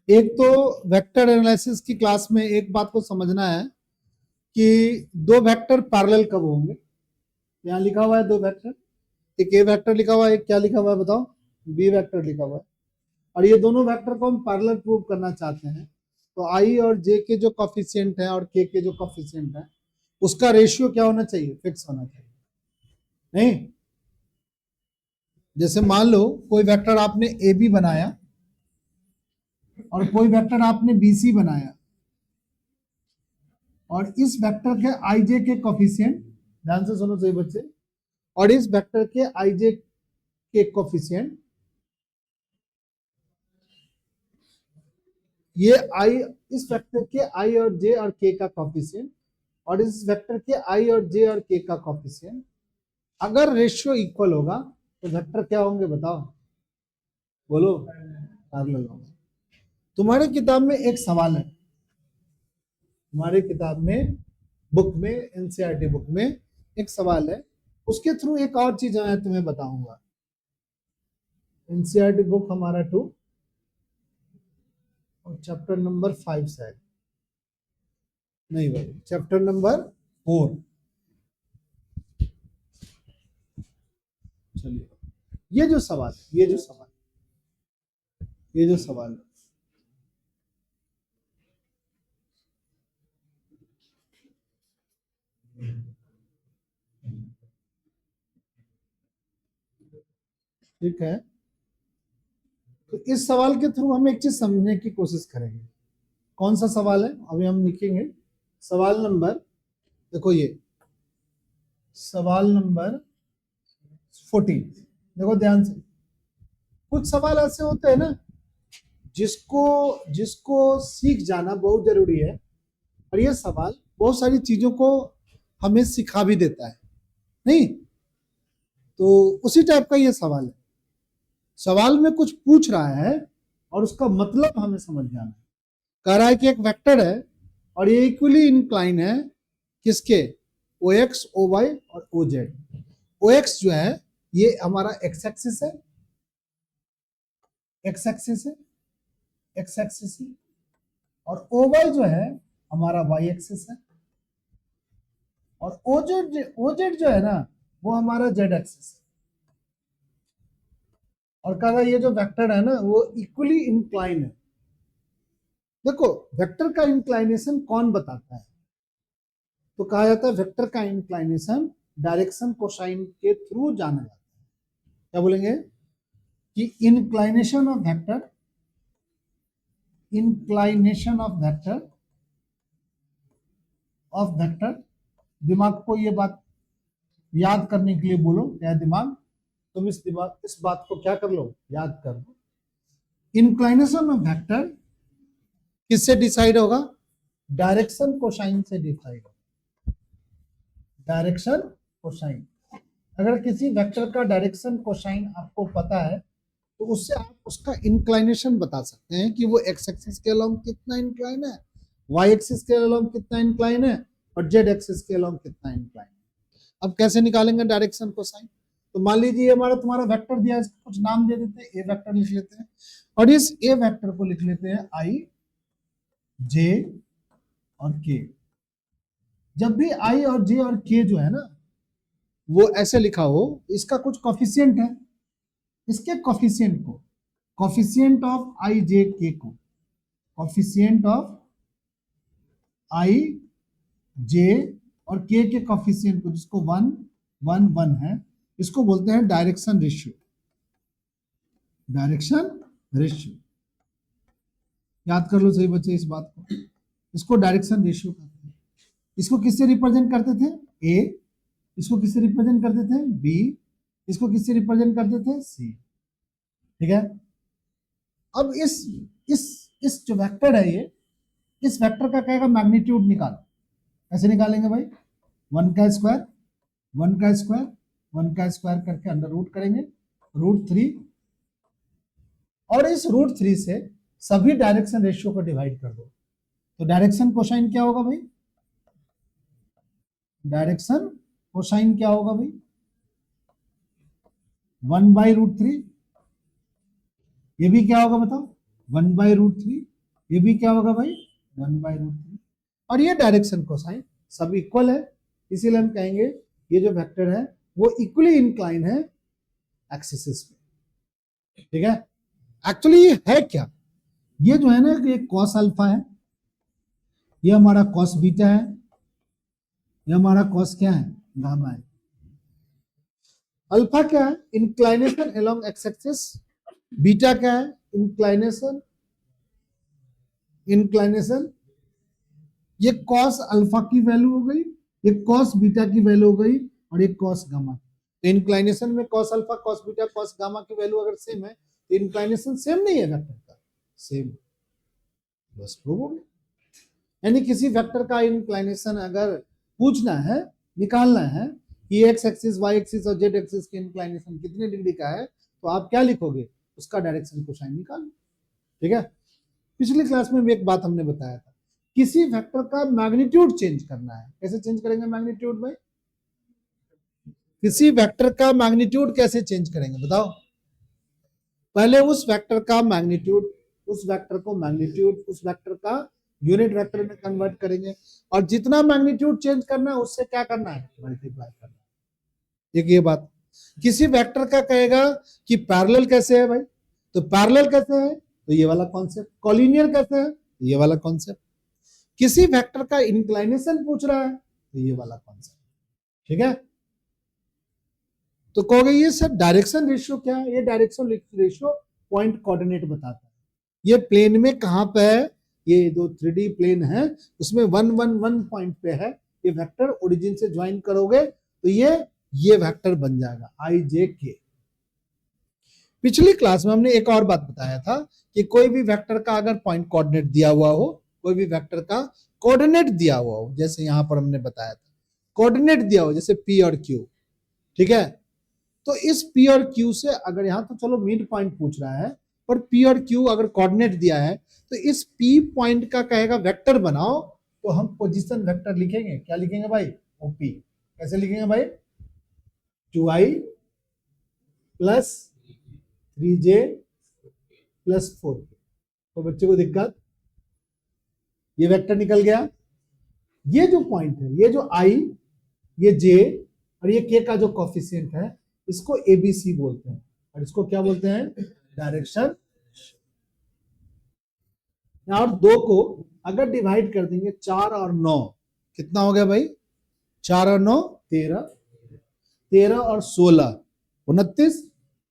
एक तो vector analysis की क्लास में एक बात को समझना है कि दो वेक्टर पैरेलल कब होंगे। यहाँ लिखा हुआ है दो वेक्टर, एक ए वेक्टर लिखा हुआ है, एक क्या लिखा हुआ है बताओ, बी वेक्टर लिखा हुआ है। और ये दोनों वेक्टर को हम पैरेलल प्रूव करना चाहते हैं, तो आई और जे के जो कॉफिशिएंट है और के जो कॉफिशिएंट है उसका रेशियो क्या होना चाहिए, फिक्स होना चाहिए। नहीं, जैसे मान लो कोई वेक्टर आपने ए बी बनाया और कोई वेक्टर आपने बी सी बनाया, और इस वेक्टर के आई जे के कॉफिशिएंट, ध्यान से सुनो सही बच्चे, और इस वेक्टर के आई जे के कॉफिशिएंट, ये आई, इस वेक्टर के आई और जे और के का कॉफिशिएंट और इस वेक्टर के आई और जे और के का कॉफिशिएंट अगर रेशियो इक्वल होगा तो वेक्टर क्या होंगे बताओ, बोलो, पैरेलल होंगे। तुम्हारे किताब में एक सवाल है, तुम्हारे किताब में बुक में, एनसीईआरटी बुक में एक सवाल है, उसके थ्रू एक और चीज मैं तुम्हें बताऊंगा। एनसीईआरटी बुक हमारा 2 और चैप्टर नंबर 5 शायद, नहीं भाई चैप्टर नंबर 4। चलिए, ये जो सवाल है, ये जो सवाल है, ठीक है, तो इस सवाल के थ्रू हम एक चीज समझने की कोशिश करेंगे। कौन सा सवाल है अभी हम लिखेंगे, सवाल नंबर, देखो ये सवाल नंबर 14। देखो ध्यान से, कुछ सवाल ऐसे होते हैं ना जिसको जिसको सीख जाना बहुत जरूरी है, और ये सवाल बहुत सारी चीजों को हमें सिखा भी देता है। नहीं, तो उसी टाइप का ये सवाल है। सवाल में कुछ पूछ रहा है और उसका मतलब हमें समझ जाना है। कह रहा है कि एक वेक्टर है और ये इक्वली इंक्लाइन है किसके, ओ एक्स, ओ वाई और ओ जेड। ओ एक्स जो है ये हमारा एक्स एक्सिस है, एक्स एक्सिस है, एक्स एक्सिस है, और ओ वाई जो है हमारा वाई एक्सिस है, और ओ जेड जो है ना वो हमारा जेड एक्सिस है। और कहा ये जो वेक्टर है ना वो इक्वली इंक्लाइन है। देखो वेक्टर का इंक्लाइनेशन कौन बताता है, तो कहा जाता है वेक्टर का इंक्लाइनेशन डायरेक्शन कोसाइन के थ्रू जाना जाता है। क्या बोलेंगे कि inclination of vector, inclination of vector, दिमाग को ये बात याद करने के लिए बोलो, क्या दिमाग, तुम इस बात को क्या कर लो, याद कर लो। इंक्लाइनेशन ऑफ वेक्टर किससे डिसाइड होगा, डायरेक्शन कोसाइन से डिसाइड होगा, डायरेक्शन कोसाइन। अगर किसी वेक्टर का डायरेक्शन कोसाइन आपको पता है तो उससे आप उसका इंक्लाइनेशन बता सकते हैं कि वो एक्स एक्सिस के अलोंग कितना इंक्लाइन है, वाई एक्सिस के अलोंग कितना इंक्लाइन है, और जेड एक्सिस के अलोंग कितना इंक्लाइन है। अब कैसे निकालेंगे डायरेक्शन कोसाइन, तो मान लीजिए हमारा तुम्हारा वेक्टर दिया है, कुछ नाम दे देते हैं, ए वेक्टर लिख लेते हैं, और इस ए वेक्टर को लिख लेते हैं आई जे और के। जब भी आई और जे और के जो है ना वो ऐसे लिखा हो, इसका कुछ कॉफिशिएंट है, इसके कॉफिशिएंट को, कॉफिशिएंट ऑफ आई जे के को, कॉफिशिएंट ऑफ आई जे और के कॉफिशिएंट को, जिसको 1 1 1 है, इसको बोलते हैं डायरेक्शन रेशियो, डायरेक्शन रेशियो। याद कर लो सही बच्चे इस बात को, इसको डायरेक्शन रेशियो कहते हैं। इसको किससे रिप्रेजेंट करते थे, ए, इसको किससे रिप्रेजेंट करते थे, बी, इसको किससे रिप्रेजेंट करते थे, सी। ठीक है, अब इस जो वेक्टर है ये, इस वेक्टर का कहेगा मैग्नीट्यूड निकालो। कैसे निकालेंगे भाई, 1 का स्क्वायर, 1 का स्क्वायर, 1 का स्क्वायर करके अंडर रूट करेंगे, √3, और इस √3 से सभी डायरेक्शन रेशियो को डिवाइड कर दो, तो डायरेक्शन कोसाइन क्या होगा भाई, डायरेक्शन कोसाइन क्या होगा भाई, 1/√3। ये भी क्या होगा बताओ, 1/√3। ये भी क्या होगा भाई 1/√3। और ये डायरेक्शन कोसाइन सब इक्वल है, इसीलिए हम कहेंगे ये जो वेक्टर है वो इक्वली इंक्लाइन है एक्सिस पे। ठीक है, एक्चुअली ये है क्या, ये जो है ना ये कॉस अल्फा है, ये हमारा कॉस बीटा है, ये हमारा कॉस क्या है गामा है। अल्फा क्या है inclination along x axis, beta क्या है इंक्लाइनेशन ये कॉस अल्फा की वैल्यू हो गई, ये कॉस बीटा की वैल्यू हो गई, और ये कॉस गामा। तो इंक्लाइनेशन में cos alpha cos beta cos gamma की वैल्यू अगर सेम है तो इंक्लाइनेशन सेम नहीं है वेक्टर का, सेम, बस प्रूव हो गया। यानी किसी वेक्टर का इंक्लाइनेशन अगर पूछना है, निकालना है कि एक्स एक्सिस वाई एक्सिस और जेड एक्सिस की इंक्लाइनेशन कितने डिग्री का है, तो आप क्या लिखोगे, उसका डायरेक्शन कोसाइन निकालो। ठीक है, पिछली क्लास में भी एक बात हमने बताया था, किसी वेक्टर का मैग्नीट्यूड चेंज करना है, कैसे चेंज करेंगे मैग्नीट्यूड भाई, किसी वेक्टर का मैग्नीट्यूड कैसे चेंज करेंगे बताओ। पहले उस वेक्टर का मैग्नीट्यूड, उस वेक्टर को मैग्नीट्यूड उस वेक्टर का यूनिट वेक्टर में कन्वर्ट करेंगे, और जितना मैग्नीट्यूड चेंज करना है उससे क्या करना है मल्टीप्लाई करना है। एक ये बात, किसी वेक्टर का कहेगा कि पैरेलल कैसे है भाई, तो पैरेलल कैसे है तो ये वाला कॉन्सेप्ट, कॉलिनियर कैसे है तो ये वाला कॉन्सेप्ट, किसी वेक्टर का इंक्लाइनेशन पूछ रहा है तो ये वाला कॉन्सेप्ट। ठीक है, तो कहोगे ये सर डायरेक्शन रेशियो क्या है, ये डायरेक्शन रेशियो पॉइंट कोऑर्डिनेट बताता है, ये प्लेन में कहां पे है, ये दो 3D प्लेन है उसमें 1 1 1 पॉइंट पे है, ये वेक्टर ओरिजिन से ज्वाइन करोगे तो ये वेक्टर बन जाएगा आई जे के। पिछली क्लास में हमने एक और बात बताया था कि कोई भी वेक्टर का अगर पॉइंट कोऑर्डिनेट दिया हुआ हो, कोई भी वेक्टर का कोऑर्डिनेट दिया हुआ हो, जैसे यहां पर हमने बताया था कोऑर्डिनेट दिया हो जैसे P और Q, ठीक है, तो इस P और Q से अगर यहां तो चलो मिड पॉइंट पूछ रहा है, पर P और Q अगर कोऑर्डिनेट दिया है तो इस P पॉइंट का कहेगा वेक्टर बनाओ, तो हम पोजीशन वेक्टर लिखेंगे, क्या लिखेंगे भाई OP, कैसे लिखेंगे भाई 2i प्लस 3j प्लस 4, तो बच्चे को दिक्कत, ये वेक्टर निकल गया, ये जो पॉइंट है ये जो i ये j और ये k का जो कोफिशिएंट है इसको ABC बोलते हैं, और इसको क्या बोलते हैं डायरेक्शन। और 2 को अगर डिवाइड कर देंगे 4 और 9 कितना हो गया भाई 4 और 9 13, 13 और 16 29,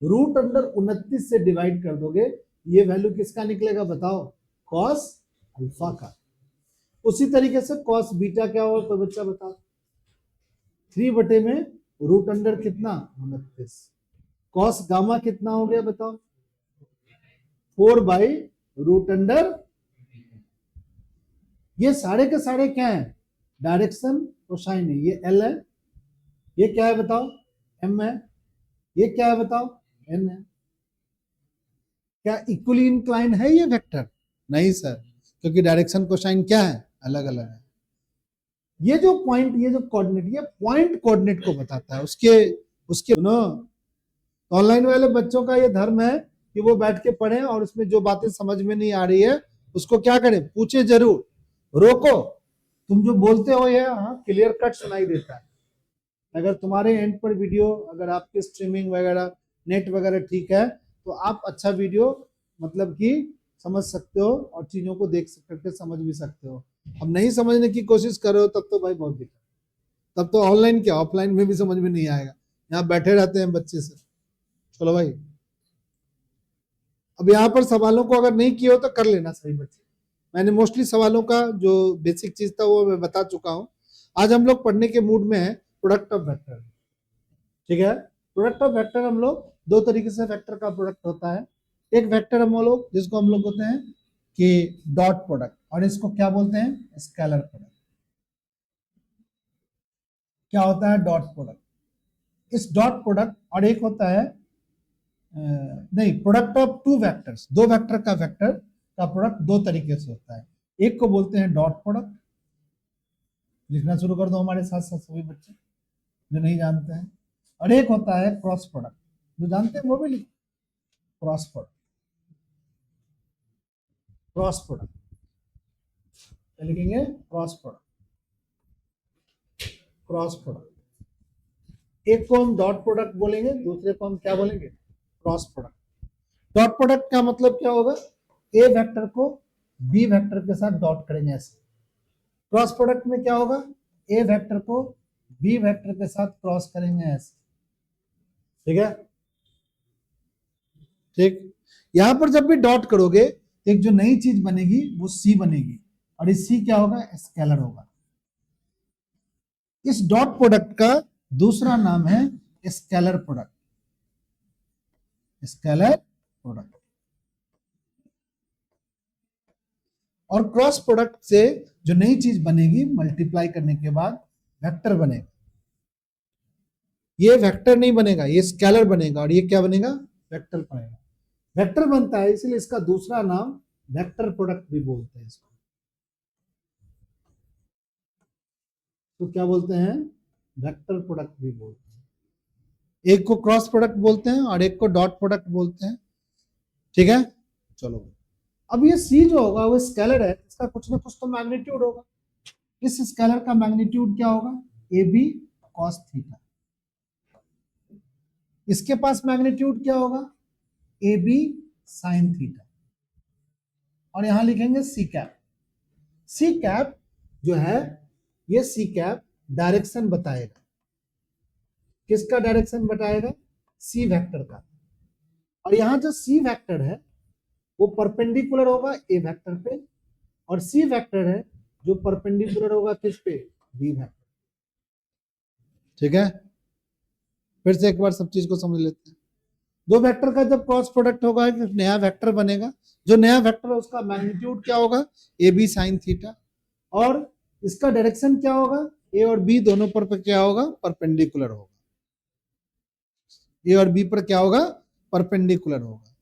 रूट अंडर 29 से डिवाइड कर दोगे, ये वैल्यू किसका निकलेगा बताओ कॉस अल्फा का। उसी तरीके से कॉस बीटा क्या होगा तो बच्चा बताओ 3 बटे में रूट अंडर कितना 29, कॉस गामा कितना हो गया बताओ 4 बाई रूट अंडर, ये सारे के सारे क्या है डायरेक्शन कोसाइन है, ये L है, ये क्या है बताओ M है, ये क्या है बताओ N है। क्या इक्वली इंक्लाइन है ये वेक्टर, नहीं सर, क्योंकि डायरेक्शन कोसाइन क्या है अलग अलग है। ये जो पॉइंट ये जो कोऑर्डिनेट ये पॉइंट कोऑर्डिनेट को बताता है, उसके ऑनलाइन वाले बच्चों का ये धर्म है कि वो बैठ के पढ़े और उसमें जो बातें समझ में नहीं आ रही है उसको क्या करें पूछे जरूर, रोको, तुम जो बोलते हो ये क्लियर कट सुनाई देता है, अगर तुम्हारे एंड पर वीडियो अगर आपके स्ट्रीमिंग वगैरह नेट वगैरह ठीक है तो आप अच्छा वीडियो मतलब कि समझ सकते हो और चीजों को देख करके समझ भी सकते हो। अब नहीं समझने की कोशिश कर रहे हो तब तो भाई बहुत दिक्कत, तब तो ऑनलाइन क्या ऑफलाइन में भी समझ में नहीं आएगा, यहाँ बैठे रहते हैं बच्चे से। चलो भाई, अब यहाँ पर सवालों को अगर नहीं किए हो तो कर लेना सही बच्चे, मैंने मोस्टली सवालों का जो बेसिक चीज था वो मैं बता चुका हूँ। आज हम लोग पढ़ने के मूड में है प्रोडक्ट ऑफ वेक्टर, ठीक है। प्रोडक्ट ऑफ वेक्टर हम लोग 2 तरीके से वेक्टर का प्रोडक्ट होता है, एक वेक्टर हम लोग जिसको हम लोग बोलते हैं कि डॉट प्रोडक्ट, और इसको क्या बोलते हैं स्केलर प्रोडक्ट। क्या होता है डॉट प्रोडक्ट, इस डॉट प्रोडक्ट, और एक होता है नहीं प्रोडक्ट ऑफ 2 वेक्टर्स, 2 वेक्टर का प्रोडक्ट 2 तरीके से होता है, एक को बोलते हैं डॉट प्रोडक्ट, लिखना शुरू कर दो हमारे साथ साथ सभी बच्चे जो नहीं जानते हैं, और एक होता है क्रॉस प्रोडक्ट, जो जानते हैं वो भी लिखो क्रॉस प्रोडक्ट। क्रॉस प्रोडक्ट क्या लिखेंगे? Cross product. Cross product. एक को हम डॉट प्रोडक्ट बोलेंगे, दूसरे को हम क्या बोलेंगे? Cross product. डॉट प्रोडक्ट का मतलब क्या होगा? ए वेक्टर को बी वेक्टर के साथ डॉट करेंगे ऐसे। क्रॉस प्रोडक्ट में क्या होगा? ए वेक्टर को बी वेक्टर के साथ क्रॉस करेंगे ऐसे। ठीक है, ठीक। यहां पर जब भी डॉट करोगे एक जो नई चीज बनेगी वो सी बनेगी, और इस सी क्या होगा? स्केलर होगा। इस डॉट प्रोडक्ट का दूसरा नाम है स्केलर प्रोडक्ट। Scalar product. और क्रॉस प्रोडक्ट से जो नई चीज बनेगी मल्टीप्लाई करने के बाद वेक्टर बनेगा। ये वेक्टर नहीं बनेगा, ये स्केलर बनेगा, और ये क्या बनेगा? वेक्टर बनेगा। वेक्टर बनता है इसलिए इसका दूसरा नाम वेक्टर प्रोडक्ट भी बोलते हैं इसको। तो क्या बोलते हैं? वेक्टर प्रोडक्ट भी बोलते हैं। एक को क्रॉस प्रोडक्ट बोलते हैं और एक को डॉट प्रोडक्ट बोलते हैं। ठीक है, चलो। अब ये सी जो होगा वो स्केलर है, इसका कुछ ना कुछ तो मैग्नीट्यूड होगा। इस स्केलर का मैग्नीट्यूड क्या होगा? A b cos theta. इसके पास मैग्नीट्यूड क्या होगा? A b sine theta. और यहां लिखेंगे सी कैप। सी कैप जो है, ये सी कैप डायरेक्शन बताएगा। किसका डायरेक्शन बताएगा? सी वेक्टर का। और यहां जो सी वेक्टर है वो परपेंडिकुलर होगा ए वेक्टर पे, और सी वेक्टर है जो परपेंडिकुलर होगा किस पे? B vector. ठीक है, फिर से एक बार सब चीज को समझ लेते हैं। दो वेक्टर का जब क्रॉस प्रोडक्ट होगा एक नया वेक्टर बनेगा। जो नया वेक्टर है उसका मैग्नीट्यूड क्या होगा? A b sine theta. और इसका डायरेक्शन क्या होगा? ए और बी दोनों पर क्या होगा? परपेंडिकुलर होगा। ए और बी पर क्या होगा? परपेंडिकुलर होगा।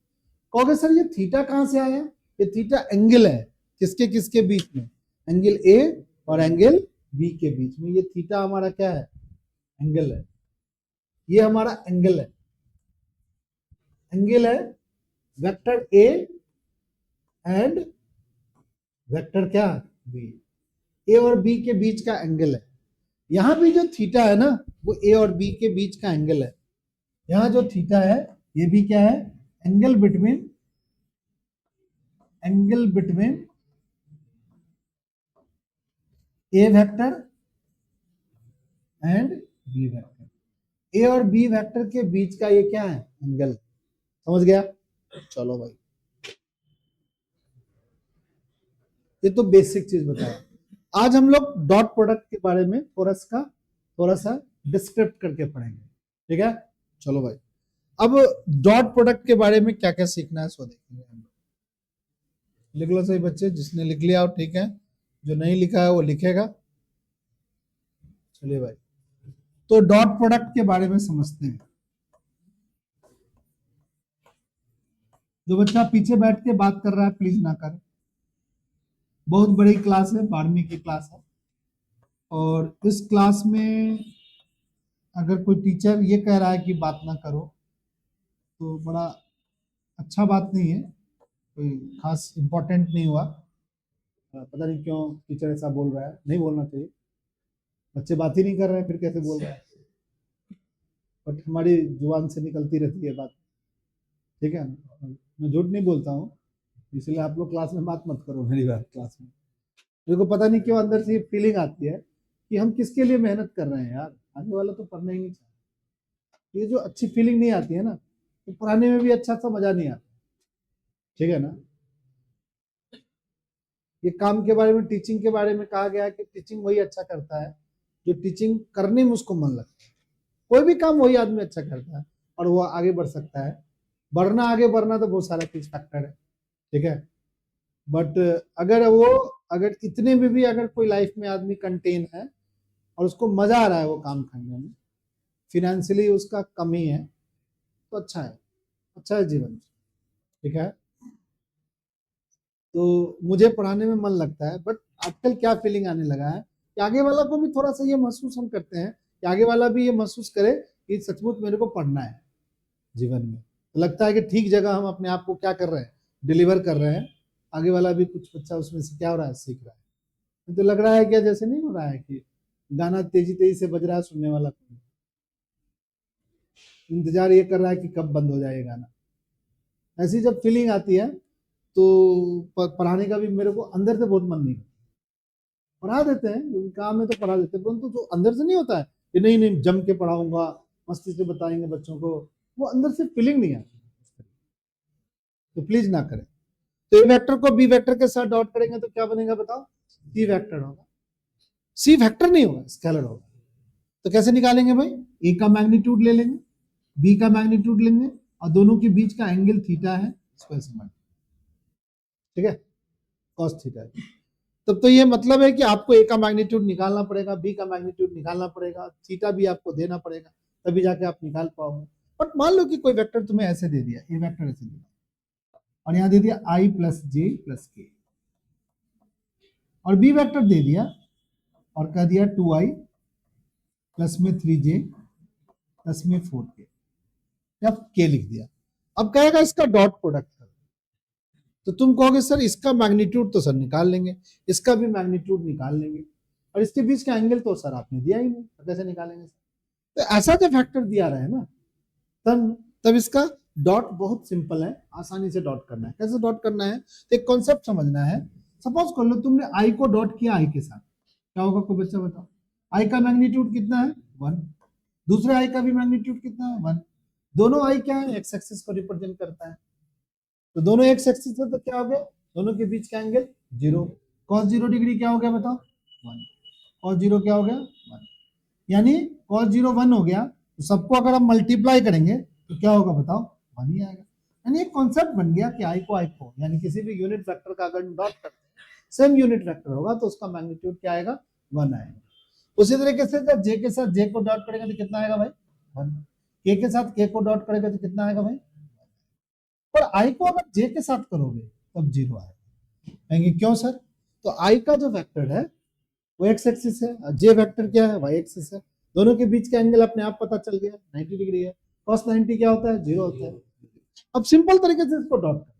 कहोगे सर ये थीटा कहां से आया? ये थीटा एंगल है। किसके किसके बीच में? एंगल ए और एंगल बी के बीच में। ये थीटा हमारा क्या है? एंगल है। ये हमारा एंगल है। एंगल है वेक्टर ए एंड वेक्टर क्या? बी। ए और बी के बीच का एंगल है। यहां भी जो थीटा है ना वो ए और बी के बीच का एंगल है। यहां जो थीटा है ये भी क्या है? Angle between A vector and B vector. A और बी वेक्टर के बीच का ये क्या है? एंगल। समझ गया? चलो भाई, ये तो बेसिक चीज बताया। आज हम लोग डॉट प्रोडक्ट के बारे में थोड़ा सा डिस्क्रिप्ट करके पढ़ेंगे। ठीक है, चलो भाई। अब डॉट प्रोडक्ट के बारे में क्या क्या सीखना है सो देखेंगे हम लोग। लिख लो सही बच्चे, जिसने लिख लिया हो ठीक है, जो नहीं लिखा है वो लिखेगा। चलिए भाई, तो डॉट प्रोडक्ट के बारे में समझते हैं। जो बच्चा पीछे बैठ के बात कर रहा है प्लीज ना करे। बहुत बड़ी क्लास है, 12वीं की क्लास है, और इस क्लास में अगर कोई टीचर ये कह रहा है कि बात ना करो तो बड़ा अच्छा बात नहीं है। कोई खास इम्पोर्टेंट नहीं हुआ। पता नहीं क्यों टीचर ऐसा बोल रहा है, नहीं बोलना चाहिए। बच्चे बात ही नहीं कर रहे हैं फिर कैसे बोल रहा है? बट हमारी जुबान से निकलती रहती है बात। ठीक है ना, मैं झूठ नहीं बोलता हूँ, इसलिए आप लोग क्लास में बात मत करो मेरी बात क्लास में। मेरे को पता नहीं क्यों अंदर से ये फीलिंग आती है कि हम किसके लिए मेहनत कर रहे हैं यार, आगे वाला तो पढ़ना ही नहीं चाहता। ये जो अच्छी फीलिंग नहीं आती है ना, तो पढ़ाने में भी अच्छा सा मजा नहीं आता। ठीक है ना। ये काम के बारे में, टीचिंग के बारे में कहा गया है कि टीचिंग वही अच्छा करता है जो टीचिंग करने में उसको मन लगता है। कोई भी काम वही आदमी अच्छा करता है और वो आगे बढ़ सकता है। बढ़ना, आगे बढ़ना तो बहुत सारा चीज फैक्टर है। ठीक है, बट अगर इतने में भी अगर कोई लाइफ में आदमी कंटेन है और उसको मजा आ रहा है वो काम करने में, फिनेंशियली उसका कमी है, तो अच्छा है जीवन। ठीक है, तो मुझे पढ़ाने में मन लगता है। बट आजकल क्या फीलिंग आने लगा है कि आगे वाला को भी थोड़ा सा ये महसूस हम करते हैं कि आगे वाला भी ये महसूस करे कि सचमुच मेरे को पढ़ना है जीवन में। तो लगता है कि ठीक जगह हम अपने आप को क्या कर रहे हैं? डिलीवर कर रहे हैं। आगे वाला भी कुछ बच्चा उसमें से क्या हो रहा है? सीख रहा है। तो लग रहा है क्या जैसे नहीं हो रहा है कि गाना तेजी तेजी से बज रहा है, सुनने वाला इंतजार ये कर रहा है कि कब बंद हो जाए गाना। ऐसी जब फीलिंग आती है तो पढ़ाने का भी मेरे को अंदर से बहुत मन नहीं करता। पढ़ा देते हैं, काम में तो पढ़ा देते हैं, परंतु जो अंदर से नहीं होता है कि नहीं नहीं जम के पढ़ाऊंगा, मस्ती से बताएंगे बच्चों को, वो अंदर से फीलिंग नहीं आती। तो प्लीज ना करें। तो ए वेक्टर को बी वेक्टर के साथ डॉट करेंगे तो क्या बनेगा बताओ? सी वेक्टर होगा। सी वेक्टर नहीं होगा, स्केलर होगा। तो कैसे निकालेंगे भाई? ए का मैग्नीट्यूड ले लेंगे, बी का मैग्नीट्यूड लेंगे, और दोनों के बीच का एंगल थीटा है, इसको ऐसे मान, ठीक है, कॉस थीटा है। तब तो ये मतलब है कि आपको ए का मैग्नीट्यूड निकालना पड़ेगा, बी का मैग्नीट्यूड निकालना पड़ेगा, थीटा भी आपको देना पड़ेगा, तभी जाके आप निकाल पाओगे। बट मान लो कि कोई वेक्टर तुम्हें ऐसे दे दिया, ए वेक्टर ऐसे दिया, और यहां दे दिया आई प्लस जे प्लस के, और बी वेक्टर दे दिया और कह दिया 2i प्लस में 3j प्लस में 4k, या के लिख दिया। अब कहेगा इसका डॉट प्रोडक्ट कर, तो तुम कहोगे सर इसका मैग्नीट्यूड तो सर निकाल लेंगे, इसका भी मैग्नीट्यूड निकाल लेंगे, और इसके बीच का एंगल तो सर आपने दिया ही नहीं, तो कैसे निकालेंगे? तो ऐसा जब फैक्टर दिया रहा है ना, तब इसका डॉट बहुत सिंपल है, आसानी से डॉट करना है। कैसे डॉट करना है? तो एक कॉन्सेप्ट समझना है। सपोज कर लो तुमने आई को डॉट किया आई के साथ, क्या होगा? कोई बच्चा बताओ। आई का मैग्नीट्यूड कितना है? 1। दूसरे आई का भी मैग्नीट्यूड कितना है? 1। दोनों आई क्या है? एक्स एक्सिस को रिप्रेजेंट करता है, तो दोनों एक्स एक्सिस है, तो क्या हो गया? दोनों के बीच का एंगल 0। cos 0 डिग्री क्या हो गया बताओ? 1। cos 0 क्या हो गया? 1। यानी cos 0 1 हो गया, तो सबको अगर हम मल्टीप्लाई करेंगे तो क्या होगा बताओ? 1 ही आएगा। यानी एक कॉन्सेप्ट बन गया कि आई को यानी किसी भी यूनिट वेक्टर का अगर डॉट करते हैं, सेम यूनिट वेक्टर होगा तो उसका मैग्नीट्यूड क्या आएगा? 1 आएगा। उसी तरीके से जब जे के साथ जे को डॉट करेंगे तो कितना आएगा भाई? 1। के साथ के को डॉट करेंगे तो कितना आएगा भाई? और आई को अगर जे के साथ करोगे तब 0 आएगा। कहेंगे क्यों सर? तो आई का जो वेक्टर है वो एक्स एक्सिस है, जे वेक्टर क्या है? वाई एक्सिस है। दोनों के बीच का एंगल अपने आप पता चल गया, 90 डिग्री है। cos 90 क्या होता है? 0 होता है। अब सिंपल तरीके से इसको डॉट कर,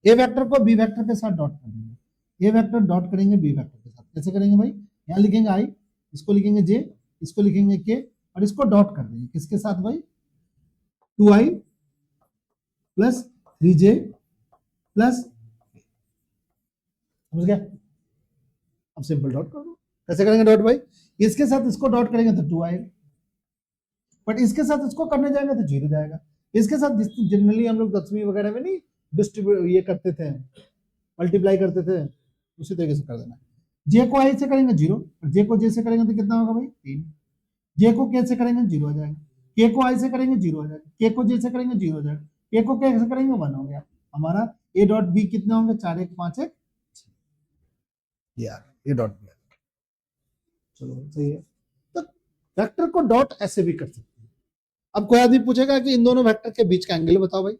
ए वेक्टर को बी वेक्टर के साथ डॉट कर देंगे, ए वेक्टर डॉट करेंगे बी वेक्टर के साथ। कैसे करेंगे भाई? यहाँ लिखेंगे आई, इसको लिखेंगे जे, इसको लिखेंगे के, और इसको डॉट कर देंगे किसके साथ भाई? 2i प्लस 3j प्लस, समझ गया? अब सिंपल डॉट कर दो। कैसे करेंगे डॉट भाई? इसके साथ इसको डॉट करेंगे तो 2 आएगा, बट इसके साथ इसको करने जाएंगे तो 0 जाएगा। इसके साथ जनरली हम लोग 10वीं वगैरह में नहीं डिस्ट्रीब्यूट ये करते थे, मल्टीप्लाई करते थे, उसी तरीके से कर देना। जे को आई से करेंगे 0, और जे को जे से करेंगे तो कितना होगा भाई? 3। जे को के से करेंगे 0 हो जाएगा, के को आई से करेंगे 0 हो जाएगा, के को जे से करेंगे 0 हो जाएगा, के को के से करेंगे 1 हो गया। हमारा ए डॉट बी कितना होंगे? 4 1 5 1 यार, ए डॉट बी। चलो सही है। तो वेक्टर को डॉट ऐसे भी कर सकते हैं। अब कोई आदमी पूछेगा कि इन दोनों वेक्टर के बीच का एंगल बताओ भाई।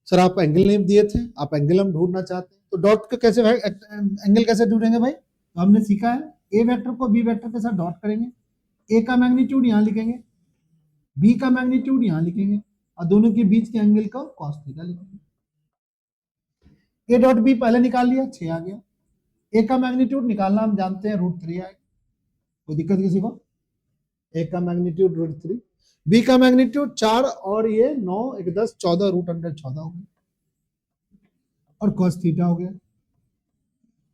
सर आप एंगल नहीं दिए थे, आप एंगल हम ढूंढना चाहते हैं, तो डॉट का कैसे एंगल कैसे ढूंढेंगे भाई? तो हमने सीखा है, ए वेक्टर को बी वेक्टर के साथ डॉट करेंगे, ए का मैग्नीट्यूड यहाँ लिखेंगे, बी का मैग्नीट्यूड यहाँ लिखेंगे, और दोनों के बीच के एंगल का कॉस थीटा लिखेंगे। ए डॉट बी पहले निकाल लिया, 6 आ गया। ए का मैग्नीट्यूड निकालना हम जानते हैं, √3 आएगा। कोई दिक्कत किसी को? ए का मैग्नीट्यूड √3, बी का मैग्नीट्यूड 4 और ये 9 1 10 14 √14 हो गया, और cos थीटा हो गया।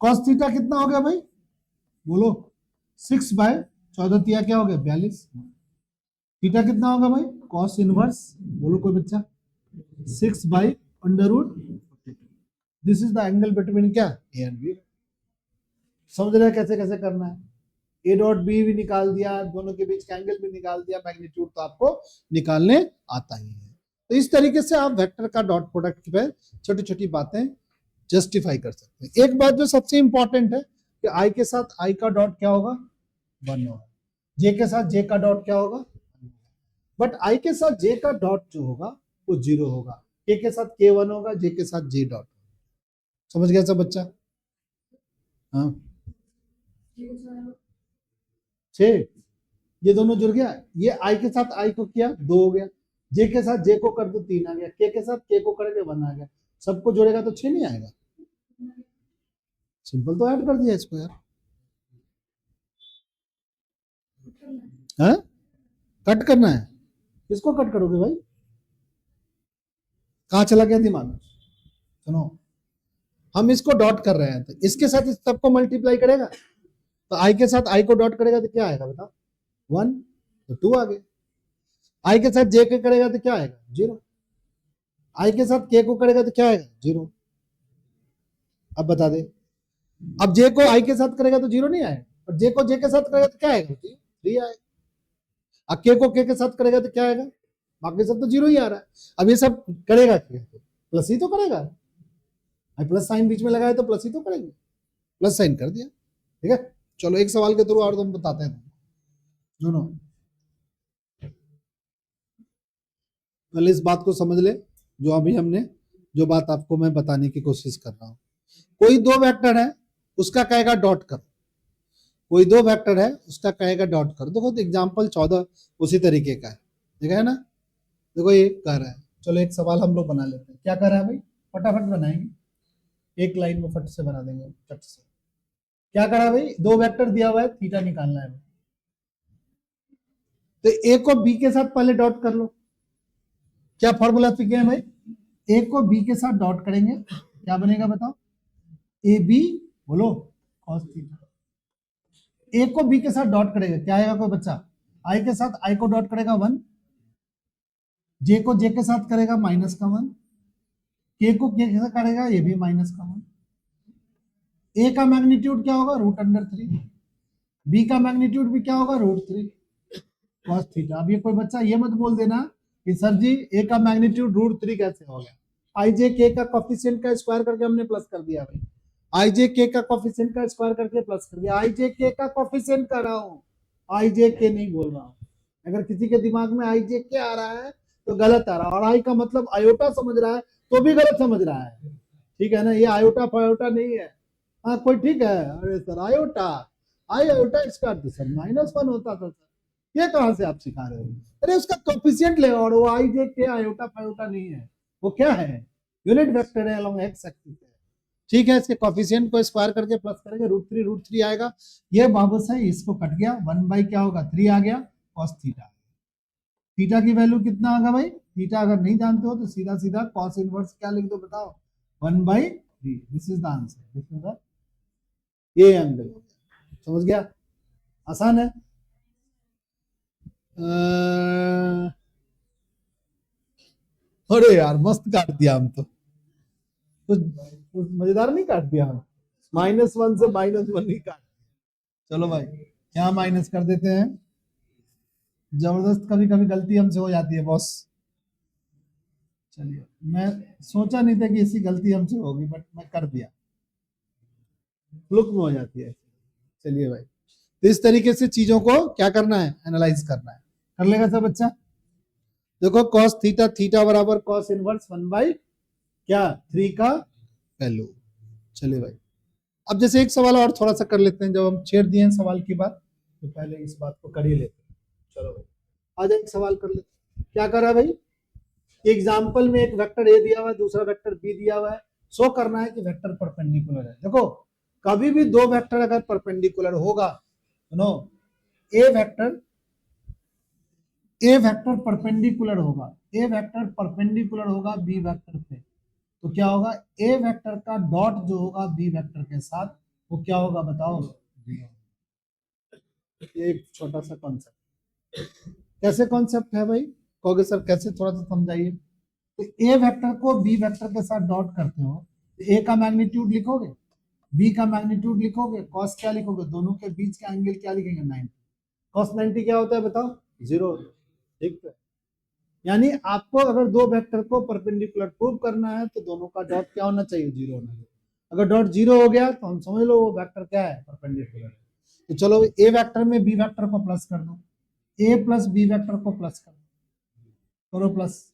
cos थीटा कितना हो गया भाई? बोलो। 6/14 तिया क्या हो गया? 42। थीटा कितना होगा भाई? cos इनवर्स, बोलो कोई बच्चा, 6/√42। This is the angle between क्या? A and B. समझ रहे हैं कैसे कैसे करना है? ए डॉट बी भी निकाल दिया, दोनों के बीच का एंगल भी निकाल दिया, मैग्नीट्यूड तो आपको निकालने आता ही है। तो इस तरीके से आप वेक्टर का डॉट प्रोडक्ट पे छोटी छोटी बातें जस्टिफाई कर सकते हैं। एक बात जो सबसे इंपॉर्टेंट है कि आई के साथ आई का डॉट क्या होगा? 1 होगा। जे के साथ जे का डॉट क्या होगा? बट आई के साथ जे का डॉट जो होगा वो 0 होगा, के साथ के 1 होगा, जे के साथ जे डॉट। समझ गया सब बच्चा? हाँ 6, ये दोनों जुड़ गया। ये आई के साथ आई को किया 2 हो गया, जे के साथ जे को कर दो 3 आ गया, के साथ के को करेंगे 1 आ गया। सबको जोड़ेगा तो 6 नहीं आएगा? सिंपल तो ऐड कर दिया इसको यार। है कट करना है, किसको कट करोगे भाई? कहां चला गया दिमाग? सुनो, हम इसको डॉट कर रहे हैं तो इसके साथ इस सबको मल्टीप्लाई करेगा, तो आई के साथ आई को डॉट करेगा तो क्या आएगा बताओ? 1, तो 2 आ गए। आई के साथ जे के करेगा तो क्या आएगा? 0। आई के साथ के को करेगा तो क्या आएगा? 0। अब बता दे, अब जे को आई के साथ करेगा तो 0 नहीं आएगा, और जे को जे के साथ करेगा तो क्या आएगा? 3 आएगा। अब के को के साथ करेगा तो क्या आएगा? बाकी सब तो 0 ही आ रहा है। अब ये सब करेगा क्या? प्लस ही तो करेगा, प्लस साइन बीच में लगाया तो प्लस ही तो करेंगे, प्लस साइन कर दिया। ठीक है, चलो एक सवाल के थ्रू और तुम बताते हैं। सुनो, पहले इस बात को समझ ले, जो अभी हमने जो बात आपको मैं बताने की कोशिश कर रहा हूं। कोई दो वेक्टर है, उसका कहेगा डॉट कर। कोई दो वेक्टर है, उसका कहेगा डॉट कर। देखो एग्जाम्पल 14 उसी तरीके का है, देखा है ना? देखो ये कह रहा है, चलो एक सवाल हम लोग बना लेते हैं। क्या कर रहा है भाई? फटाफट बनाएंगे, एक लाइन में फट से बना देंगे, फट से। क्या करा भाई? दो वेक्टर दिया हुआ है, थीटा निकालना है। तो ए को बी के साथ पहले डॉट कर लो। क्या फॉर्मूला सीखे हैं भाई? ए को बी के साथ डॉट करेंगे, क्या बनेगा बताओ? ए बी, बोलो, cos थीटा। ए को बी के साथ डॉट करेगा, क्या आएगा कोई बच्चा? आई के साथ आई को डॉट करेगा 1, जे को जे के साथ करेगा -1, के को के के साथ करेगा ये भी -1। ए का मैग्नीट्यूड क्या होगा? √3। बी का मैग्नीट्यूड भी क्या होगा? √3 cos थीटा। अब ये कोई बच्चा ये मत बोल देना कि सर जी ए का मैग्नीट्यूड √3 कैसे हो गया? आई जे के का कोफिशिएंट का स्क्वायर करके हमने प्लस कर दिया भाई। आई जे के का कोफिशिएंट का स्क्वायर करके प्लस कर दिया। आई जे के का कोफिशिएंट कर रहा हूं, आई जे के नहीं बोल रहा हूं। अगर किसी के दिमाग में आई जे के आ रहा है तो गलत आ रहा है, और आई का मतलब आयोटा समझ रहा है तो भी गलत समझ रहा है। ठीक है ना? ये आयोटा फायोटा नहीं है। हाँ कोई ठीक है, अरे सर आयोटा, आई आयोटा इसका सर -1 होता था सर, ये कहां से आप सिखा रहे हो? अरे उसका कोफिशिएंट ले, और वो आई जे के आयोटा फायोटा नहीं है, वो क्या है? यूनिट वेक्टर है अलोंग एक्स एक्सिस है। ठीक है, इसके कोफिशिएंट को स्क्वायर करके प्लस करेंगे, √3 आएगा। ये वापस है, इसको कट गया, 1 क्या होगा? 3 आ गया, cos थीटा। थीटा की वैल्यू कितना आएगा भाई? थीटा अगर नहीं जानते हो तो सीधा सीधा cos इनवर्स क्या लिख दो बताओ? 1/3। This is the answer, this is the, ये एंगल। समझ गया? आसान है। अरे यार मस्त काट दिया हम तो, कुछ मजेदार नहीं काट दिया हम, -1 से -1 ही काट दिया। चलो भाई यहाँ माइनस कर देते हैं, जबरदस्त कभी कभी गलती हमसे हो जाती है बॉस। चलिए, मैं सोचा नहीं था कि ऐसी गलती हमसे होगी, बट मैं कर दिया, फ्लुक में हो जाती है। चलिए भाई, तो इस तरीके से चीजों को क्या करना है? एनालाइज करना है। कर लेगा सब बच्चा? देखो cos थीटा, थीटा बराबर cos इनवर्स 1/3 का वैल्यू। चलिए भाई, अब जैसे एक सवाल और थोड़ा सा कर लेते हैं, जब हम छेड़ दिए हैं सवाल की बात तो पहले इस बात को कर ही लेते हैं। चलो भाई, आज एक सवाल कर लेते हैं। क्या कर रहा है भाई? एग्जाम्पल में एक वेक्टर ए दिया हुआ है, दूसरा वेक्टर बी दिया हुआ है। शो करना है कि वेक्टर परपेंडिकुलर है। देखो कभी भी दो वेक्टर अगर परपेंडिकुलर होगा, सुनो, ए वेक्टर परपेंडिकुलर होगा, ए वेक्टर परपेंडिकुलर होगा बी वेक्टर पे, तो क्या होगा? ए वेक्टर का डॉट जो होगा बी वेक्टर के साथ, वो क्या होगा बताओ? एक छोटा सा कॉन्सेप्ट। कैसे कॉन्सेप्ट है भाई? कहोगे सर कैसे, थोड़ा सा समझाइए। तो ए वेक्टर को बी वेक्टर के साथ डॉट करते हो, तो ए का मैग्नीट्यूड लिखोगे, बी का मैग्नीट्यूड लिखोगे, कॉस क्या लिखोगे? दोनों के बीच का एंगल क्या लिखेंगे? 90। कॉस 90 क्या होता है बताओ? 0। ठीक है, यानी आपको अगर दो वेक्टर को परपेंडिकुलर प्रूव करना है तो दोनों का डॉट क्या होना चाहिए? 0 होना चाहिए। अगर डॉट 0 हो गया तो हम समझ लो वो वेक्टर क्या है? परपेंडिकुलर है। तो चलो ए वेक्टर में बी वेक्टर को प्लस कर दो, ए प्लस बी वेक्टर को प्लस कर दो, करो प्लस।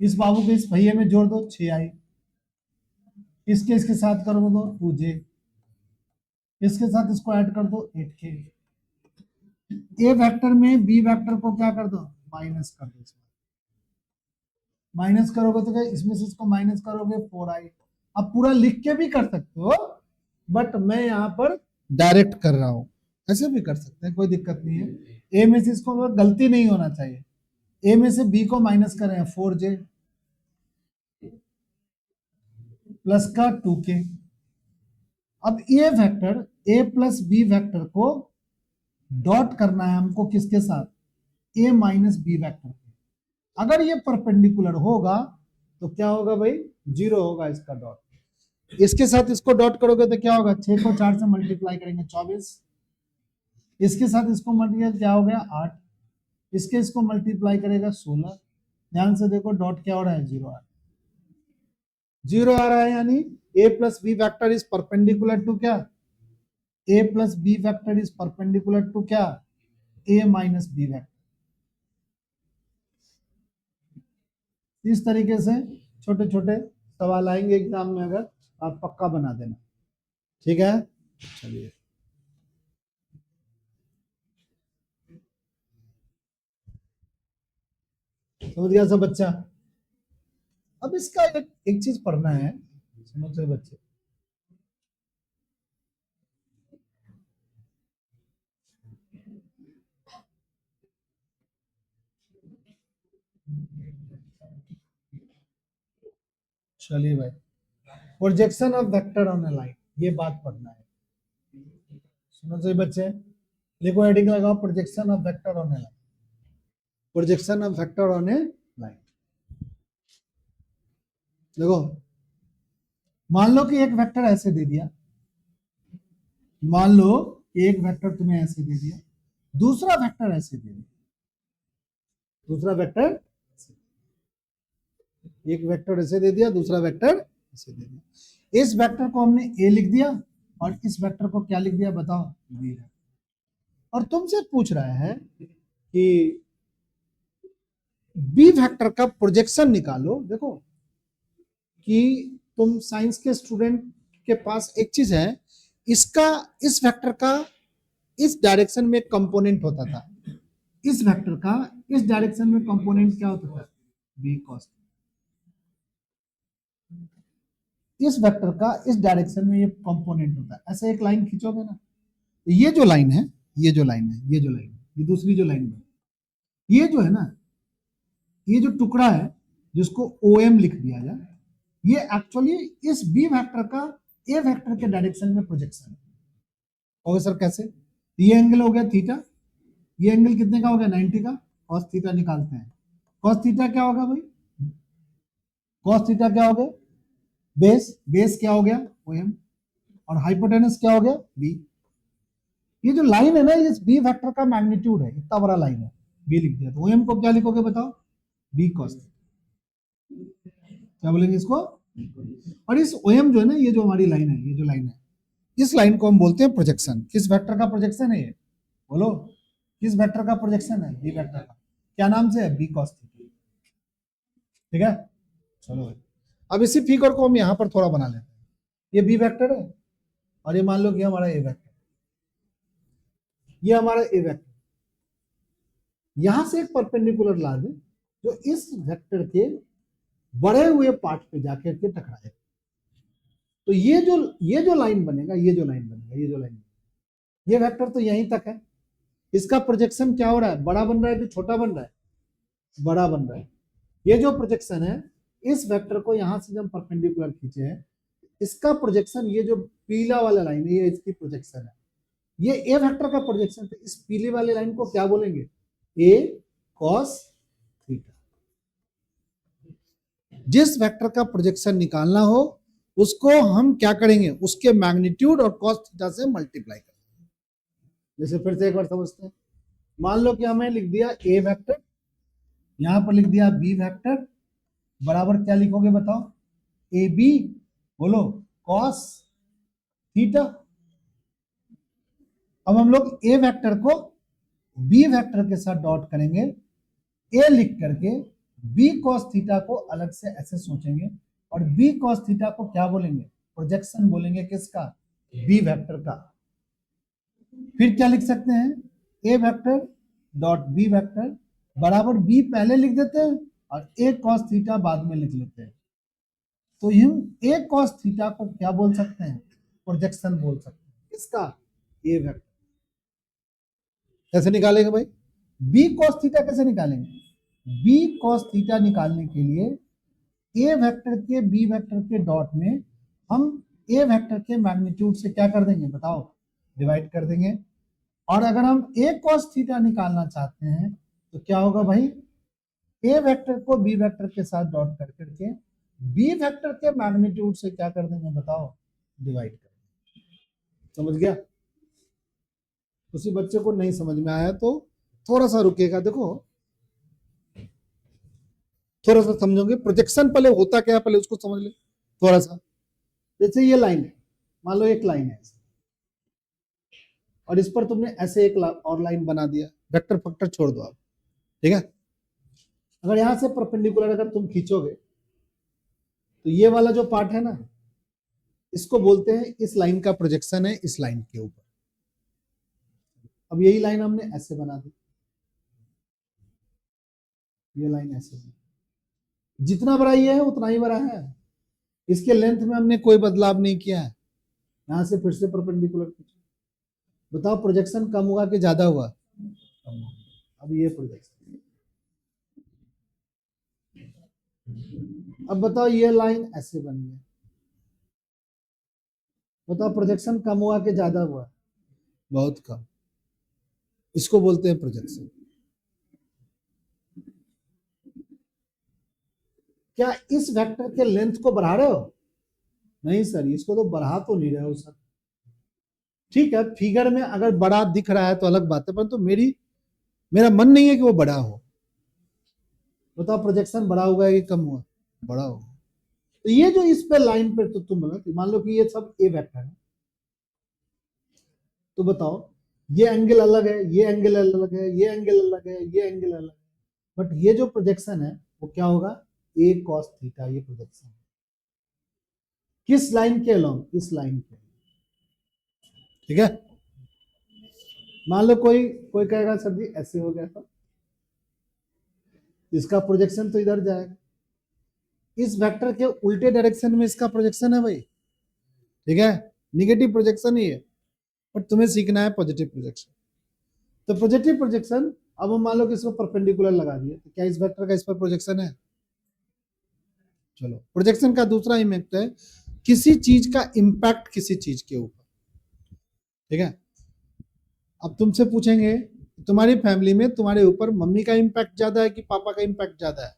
इस बाबू को इस भैया में जोड़ दो, 6 आई। इसके साथ कर दो 2j, इसके साथ इसको ऐड कर दो 8k। ए वेक्टर में बी वेक्टर को क्या कर दो? माइनस कर दो। माइनस करोगे तो क्या, इसमें से इसको माइनस करोगे 4i। अब पूरा लिख के भी कर सकते हो, बट मैं यहाँ पर डायरेक्ट कर रहा हूं, ऐसे भी कर सकते हैं, कोई दिक्कत नहीं है। ए में से इसको गलती नहीं होना चाहिए, ए में से बी को माइनस करें 4j प्लस का 2k। अब ये vector a plus b vector को डॉट करना है हमको किसके साथ, ए माइनस बी वेक्टर के। अगर ये परपेंडिकुलर होगा तो क्या होगा भाई, 0 होगा इसका डॉट। इसके साथ इसको डॉट करोगे तो क्या होगा, 6 को 4 से मल्टीप्लाई करेंगे 24, इसके साथ इसको मल्टीप्लाई क्या हो गया 8, इसके इसको मल्टीप्लाई करेगा 16। ध्यान से देखो डॉट क्या हो रहा है, 0 आ रहा है, 0 आ रहा है, यानी a plus b vector is perpendicular to क्या, a plus b vector is perpendicular to क्या, a माइनस बी वैक्टर। इस तरीके से छोटे छोटे सवाल आएंगे एग्जाम में, अगर आप पक्का बना देना, ठीक है। चलिए समझ गया सब बच्चा। अब इसका एक चीज पढ़ना है, समझ रहे बच्चे, चलिए भाई, projection of vector on A line, ये बात पढ़ना है, समझ रहे बच्चे। लिखो हेडिंग लगाओ, projection of vector on A line, projection of vector on A line. देखो मान लो कि एक वेक्टर ऐसे दे दिया, मान लो एक वेक्टर तुम्हें ऐसे दे दिया, दूसरा वेक्टर ऐसे दे दिया, दूसरा वेक्टर, एक वेक्टर ऐसे दे दिया, दूसरा वेक्टर ऐसे दे दिया। इस वेक्टर को हमने ए लिख दिया और इस वेक्टर को क्या लिख दिया बताओ, बी। और तुमसे पूछ रहा है कि बी वेक्टर का प्रोजेक्शन निकालो। देखो कि तुम साइंस के स्टूडेंट के पास एक चीज है, इसका इस वेक्टर का इस डायरेक्शन में कंपोनेंट होता था, इस वेक्टर का इस डायरेक्शन में कंपोनेंट क्या होता था, बी कॉस। इस वेक्टर का इस डायरेक्शन में ये कंपोनेंट होता है। ऐसे एक लाइन खींचोगे ना, तो ये जो लाइन है, ये जो लाइन है, ये जो लाइन है, ये दूसरी जो लाइन है, ये जो है ना, ये जो टुकड़ा है जिसको OM लिख दिया जाए, ये एक्चुअली इस बी वेक्टर का ए वेक्टर के डायरेक्शन में प्रोजेक्शन है। ओके सर कैसे, ये एंगल हो गया थीटा, ये एंगल कितने का हो गया 90 का, कॉस थीटा निकालते हैं। कॉस थीटा क्या होगा भाई, कॉस थीटा क्या हो गया, बेस, बेस क्या हो गया OM, और हाइपोटेनस क्या हो गया बी। ये जो लाइन है ना, ये बी वेक्टर का मैग्नीट्यूड है, इतना बड़ा लाइन है, बी लिख दिया। तो OM को क्या लिखोगे बताओ, बी कॉस, क्या बोलेंगे इसको। और इस OM जो है ना, ये जो हमारी लाइन है, ये जो लाइन है, इस लाइन को हम बोलते हैं प्रोजेक्शन। किस वेक्टर का प्रोजेक्शन है ये, बोलो किस वेक्टर का प्रोजेक्शन है, बी वेक्टर का। क्या नाम से है, बी कॉस थीटा, ठीक है। चलो भाई, अब इसी फिगर को हम यहां पर थोड़ा बना लेते हैं। ये बी वेक्टर है और ये मान लो कि हमारा ए वेक्टर, ये हमारा ए वेक्टर, यहां से एक परपेंडिकुलर ला दे जो इस वेक्टर के बढ़े हुए पार्ट पे जाकर के टकराए। तो ये जो लाइन बनेगा, ये जो लाइन बनेगा, ये जो लाइन बनेगा, ये वेक्टर तो यहीं तक है। इसका प्रोजेक्शन क्या हो रहा है, बड़ा बन रहा है कि छोटा बन रहा है, बड़ा बन रहा है। ये जो प्रोजेक्शन है, इस वेक्टर को यहां से जब परपेंडिकुलर खींचे हैं, इसका प्रोजेक्शन, ये जो पीला वाला लाइन है, ये इसकी प्रोजेक्शन है। ये ए वेक्टर का प्रोजेक्शन, तो इस पीले वाले लाइन को क्या बोलेंगे, ए कॉस थीटा। जिस वेक्टर का प्रोजेक्शन निकालना हो उसको हम क्या करेंगे, उसके मैग्नीट्यूड और कॉस थीटा से मल्टीप्लाई करेंगे। जैसे फिर से एक बार समझते हैं, मान लो कि हमें लिख दिया ए वेक्टर, यहां पर लिख दिया बी वेक्टर, बराबर क्या लिखोगे बताओ, ए बी, बोलो कॉस थीटा। अब हम लोग ए वेक्टर को बी वेक्टर के साथ डॉट करेंगे, ए लिख करके बी कॉस थीटा को अलग से ऐसे सोचेंगे, और बी कॉस थीटा को क्या बोलेंगे, प्रोजेक्शन बोलेंगे, किसका, बी वेक्टर का। फिर क्या लिख सकते हैं, ए वेक्टर डॉट बी वेक्टर बराबर बी पहले लिख देते हैं और ए कॉस थीटा बाद में लिख लेते हैं। तो हम ए कॉस थीटा को क्या बोल सकते हैं, प्रोजेक्शन बोल सकते हैं। इसका ए वेक्टर कैसे निकालेंगे भाई? बी कॉस थीटा कैसे निकालेंगे? बी कॉस थीटा निकालने के लिए ए वेक्टर के बी वेक्टर के डॉट में हम ए वेक्टर के मैग्नीट्यूड से क्या कर देंगे बताओ? डिवाइड कर देंगे। और अगर हम ए कॉस थीटा निकालना चाहते हैं तो क्या होगा भाई? ए वेक्टर को बी वेक्टर के साथ डॉट कर करके बी वेक्टर के मैग्नीट्यूड से क्या कर देंगे बताओ? डिवाइड कर देंगे। समझ गया? किसी बच्चे को नहीं समझ में आया तो थोड़ा सा रुकेगा, देखो थोड़ा सा समझोगे। प्रोजेक्शन पहले होता क्या है पहले उसको समझ ले थोड़ा सा। जैसे ये लाइन है, मान लो एक लाइन है और इस पर तुमने ऐसे एक और लाइन बना दिया, वेक्टर फैक्टर छोड़ दो आप, ठीक है। अगर यहां से परपेंडिकुलर अगर तुम खींचोगे तो ये वाला जो पार्ट है ना, इसको बोलते हैं इस लाइन का प्रोजेक्शन है इस लाइन के ऊपर। अब यही लाइन हमने ऐसे बना दी, ये लाइन ऐसे बना, जितना बड़ा ये है उतना ही बड़ा है, इसके लेंथ में हमने कोई बदलाव नहीं किया है। यहां से फिर से परपेंडिकुलर खींचो, बताओ प्रोजेक्शन कम हुआ कि ज्यादा हुआ? कम हुआ। अब ये प्रोजेक्शन, अब बताओ ये लाइन ऐसे बन गई, बताओ प्रोजेक्शन कम हुआ कि ज्यादा हुआ? बहुत कम। इसको बोलते हैं प्रोजेक्शन। क्या इस वेक्टर के लेंथ को बढ़ा रहे हो? नहीं सर, इसको तो बढ़ा तो नहीं रहे हो सर। ठीक है, फिगर में अगर बड़ा दिख रहा है तो अलग बात है, परंतु तो मेरा मन नहीं है कि वो बड़ा हो। बताओ प्रोजेक्शन बड़ा होगा कि कम हुआ? बड़ा होगा। तो ये जो इस पे लाइन पे तो तुम मान लो कि ये सब ए वेक्टर है, तो बताओ ये एंगल अलग है, ये एंगल अलग है, ये एंगल अलग है, ये एंगल अलग है, बट ये जो प्रोजेक्शन है वो क्या होगा? ए कॉस थीटा। ये प्रोजेक्शन है किस लाइन के अलोंग? इस लाइन के, ठीक है। मान लो कोई कोई कहेगा सर जी ऐसे हो गया था, इसका प्रोजेक्शन तो इधर जाएगा, इस वेक्टर के उल्टे डायरेक्शन में इसका प्रोजेक्शन है भाई, ठीक है। निगेटिव प्रोजेक्शन ही है, बट तुम्हें सीखना है पॉजिटिव प्रोजेक्शन। तो पॉजिटिव प्रोजेक्शन, अब हम मान लो कि इसको परपेंडिकुलर लगा दिए, तो क्या इस वेक्टर का इस पर प्रोजेक्शन है? चलो, प्रोजेक्शन का दूसरा इम्पैक्ट है किसी चीज का इम्पैक्ट किसी चीज के ऊपर, ठीक है। अब तुमसे पूछेंगे तुम्हारी फैमिली में तुम्हारे ऊपर मम्मी का इम्पैक्ट ज्यादा है कि पापा का इम्पैक्ट ज्यादा है?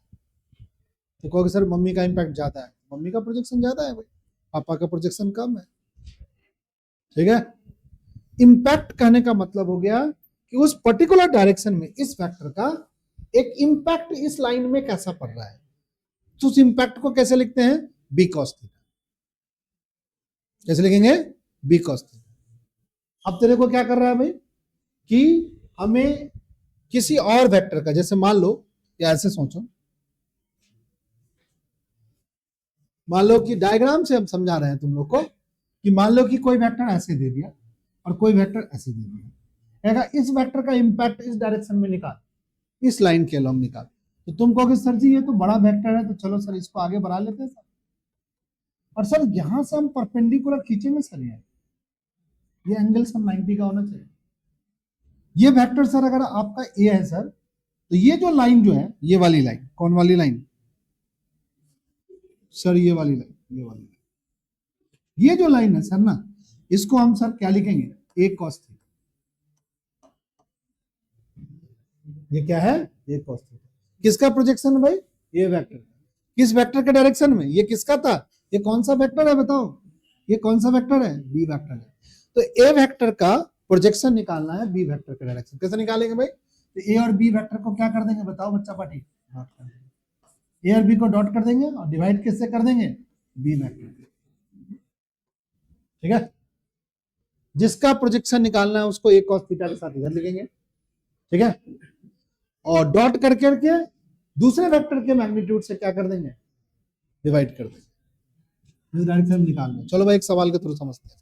तो कहोगे सर मम्मी का इम्पैक्ट ज्यादा है। मम्मी का प्रोजेक्शन ज्यादा है भाई, पापा का प्रोजेक्शन कम है, ठीक है। इम्पैक्ट कहने का मतलब हो गया कि उस पर्टिकुलर डायरेक्शन में इस फैक्टर का एक इम्पैक्ट इस लाइन में कैसा पड़ रहा है, तो उस इम्पैक्ट को कैसे लिखते हैं? B cos theta. कैसे लिखेंगे? B cos theta. अब तेरे को क्या कर रहा है भाई कि हमें किसी और वेक्टर का, जैसे मान लो या ऐसे सोचो, मान लो कि डायग्राम से हम समझा रहे हैं तुम लोग को कि मान लो कि कोई वेक्टर ऐसे दे दिया और कोई वेक्टर ऐसे दे दिया, इस वेक्टर का इंपैक्ट इस डायरेक्शन में निकाल, इस लाइन के अलोंग निकाल। तो तुम कहोगे सर जी ये तो बड़ा वेक्टर है, तो चलो सर इसको आगे बढ़ा लेते हैं सर। और सर यहां से हम परपेंडिकुलर खींचेंगे सर, ये एंगल सर 90 का होना चाहिए। ये वेक्टर सर अगर आपका ए है सर, तो ये जो लाइन जो है, ये वाली लाइन, कौन वाली लाइन सर? ये वाली लाइन, ये वाली लाइन, ये जो लाइन है सर ना, इसको हम सर क्या लिखेंगे? ए कॉस थीटा। ये क्या है? ए कॉस थीटा। किसका प्रोजेक्शन है भाई? ये वेक्टर। किस वेक्टर के डायरेक्शन में? ये किसका था? ये कौन सा वेक्टर है बताओ? ये कौन सा वेक्टर है? बी वेक्टर है। तो ए वेक्टर का प्रोजेक्शन निकालना है बी वेक्टर के डायरेक्शन। कैसे निकालेंगे भाई? तो ए और बी वेक्टर को क्या कर देंगे बताओ बच्चा पार्टी? डॉट कर देंगे। ए और बी को डॉट कर देंगे और डिवाइड किससे कर देंगे? बी वेक्टर, ठीक है। जिसका प्रोजेक्शन निकालना है उसको ए कॉस थीटा के साथ इधर लिखेंगे, ठीक है। और डॉट कर करके दूसरे वेक्टर के मैग्नीट्यूड से क्या कर देंगे? डिवाइड कर देंगे। इस डायरेक्शन में निकालना। चलो भाई एक सवाल के थ्रू समझते हैं।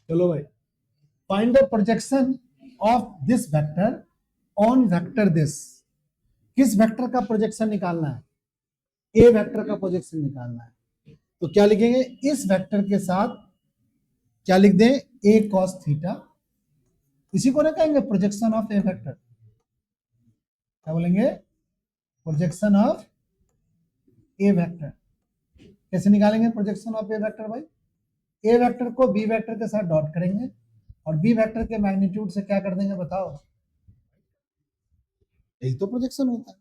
चलो भाई, find the projection of this vector on vector this. किस वेक्टर का प्रोजेक्शन निकालना है? ए वेक्टर का प्रोजेक्शन निकालना है। तो क्या लिखेंगे? इस वेक्टर के साथ क्या लिख दें? ए कॉस थीटा। इसी को ना कहेंगे प्रोजेक्शन ऑफ ए वेक्टर। क्या बोलेंगे? Projection of A vector. कैसे निकालेंगे प्रोजेक्शन ऑफ ए वेक्टर भाई? ए वेक्टर को बी वेक्टर के साथ डॉट करेंगे और बी वेक्टर के मैग्नीट्यूड से क्या कर देंगे बताओ? यही तो प्रोजेक्शन होता है,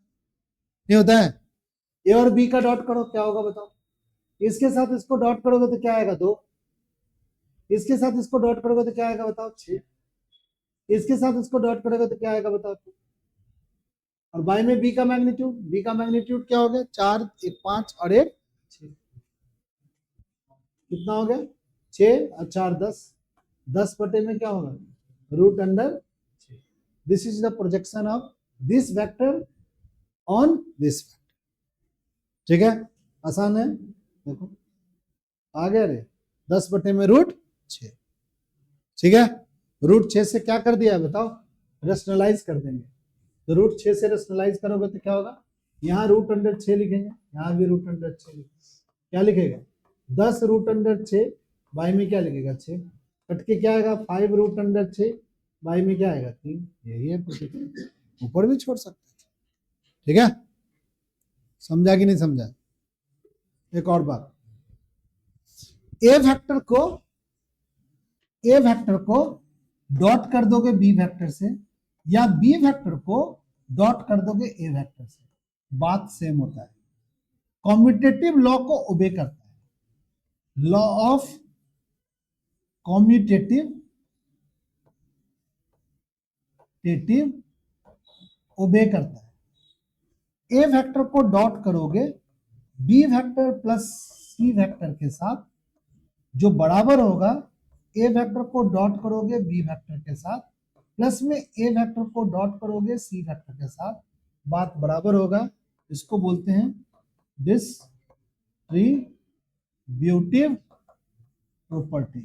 नहीं होता है? ए और बी का डॉट करो, क्या होगा बताओ? इसके साथ इसको डॉट करोगे तो क्या आएगा? 2। इसके साथ इसको डॉट करोगे तो क्या आएगा बताओ? 6। इसके साथ इसको डॉट करोगे तो क्या आएगा बताओ? 2। और बाई में बी का मैग्नीट्यूड क्या हो गया? 4, 1 5 और 1 6। कितना हो गया? 6 और 4 10। 10 बटे में क्या होगा? Root under 6। This is the projection of this vector on this vector. ठीक है, आसान है। देखो आ गया रे, 10 बटे में रूट 6। ठीक है, रूट 6 से क्या कर दिया बताओ? रेशनलाइज कर देंगे। तो रूट 6 से रेशनलाइज करोगे तो क्या होगा? यहाँ रूट अंडर 6 लिखेंगे, यहाँ भी रूट अंडर 6 लिखेंगे। क्या लिखेगा? 10 रूट अंडर 6 बाई में क्या लिखेगा? 6। कट के क्या आएगा? 5 रूट अंडर 6 बाई में क्या आएगा? 3। यही है, ऊपर भी छोड़ सकते हैं। ठीक है, समझा कि नहीं समझा? एक और बात, ए वेक्टर को डॉट कर दोगे बी वेक्टर से या बी वेक्टर को डॉट कर दोगे ए वेक्टर से, बात सेम होता है। कॉम्यूटेटिव लॉ को ओबे करता है। लॉ ऑफ कॉम्यूटेटिव ओबे करता है। ए वेक्टर को डॉट करोगे B vector plus C vector के साथ, जो बराबर होगा ए वेक्टर को डॉट करोगे बी वेक्टर के साथ प्लस में ए वेक्टर को डॉट करोगे सी वेक्टर के साथ, बात बराबर होगा। इसको बोलते हैं डिस्ट्रीब्यूटिव प्रॉपर्टी।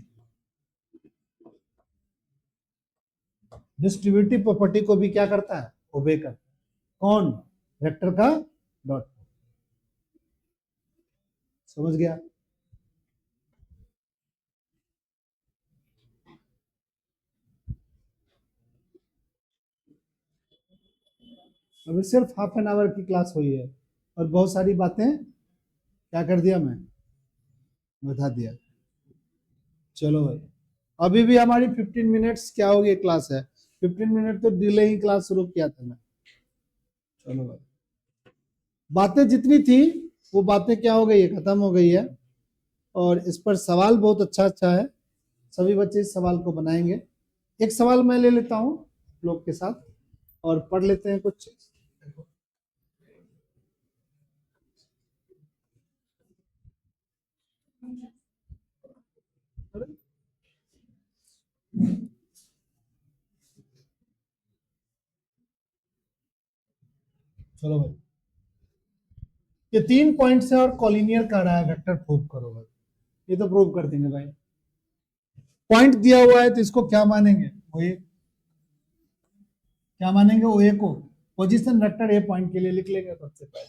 डिस्ट्रीब्यूटिव प्रॉपर्टी को भी क्या करता है? ओबे करता है। कौन? वेक्टर का डॉट। समझ गया? अभी सिर्फ हाफ एन आवर की क्लास हुई है और बहुत सारी बातें क्या कर दिया मैं? बता दिया। चलो भाई, अभी भी हमारी 15 मिनट्स क्या होगी क्लास है। 15 मिनट तो डिले ही क्लास शुरू किया था मैं। चलो भाई, बातें जितनी थी वो बातें क्या हो गई है? खत्म हो गई है। और इस पर सवाल बहुत अच्छा अच्छा है, सभी बच्चे इस सवाल को बनाएंगे। एक सवाल मैं ले लेता हूँ लोग के साथ और पढ़ लेते हैं कुछ। चलो भाई, ये 3 पॉइंट से और कॉलिनियर कर रहा है वेक्टर प्रूव करो भाई। ये तो प्रूव कर देंगे भाई। पॉइंट दिया हुआ है तो इसको क्या मानेंगे? वो एक क्या मानेंगे? ओ ए को पोजीशन वेक्टर ए पॉइंट के लिए लिख लेंगे सबसे पहले।